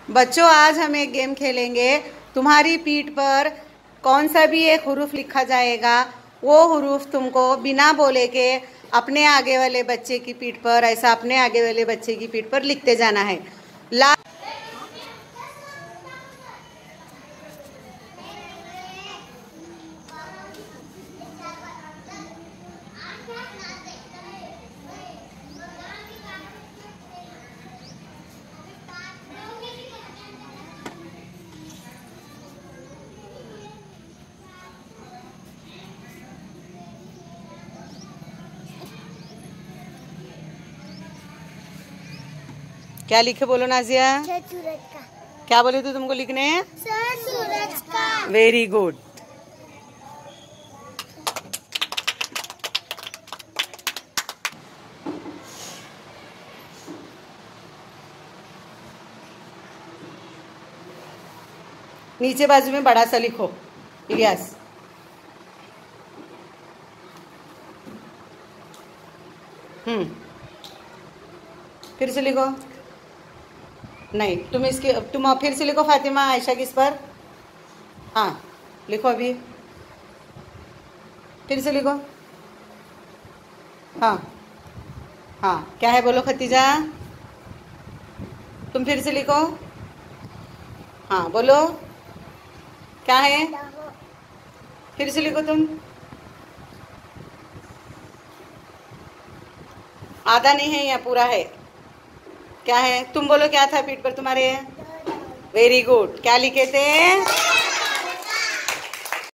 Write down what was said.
बच्चों, आज हम एक गेम खेलेंगे। तुम्हारी पीठ पर कौन सा भी एक हुरूफ लिखा जाएगा। वो हुरूफ तुमको बिना बोले के अपने आगे वाले बच्चे की पीठ पर, ऐसा अपने आगे वाले बच्चे की पीठ पर लिखते जाना है। क्या लिखे बोलो नाजिया? सूरज का। क्या बोले तू तुमको लिखने? सर सूरज का। Very good. नीचे बाजू में बड़ा सा लिखो, इलियास। फिर से लिखो। नहीं, तुम फिर से लिखो। फातिमा आयशा किस पर? हाँ लिखो अभी। फिर से लिखो। हाँ हाँ, क्या है बोलो खतीजा? तुम फिर से लिखो। हाँ बोलो, क्या है? फिर से लिखो तुम। आधा नहीं है या पूरा है? क्या है? तुम बोलो क्या था पीठ पर तुम्हारे? Very good. क्या लिखे थे?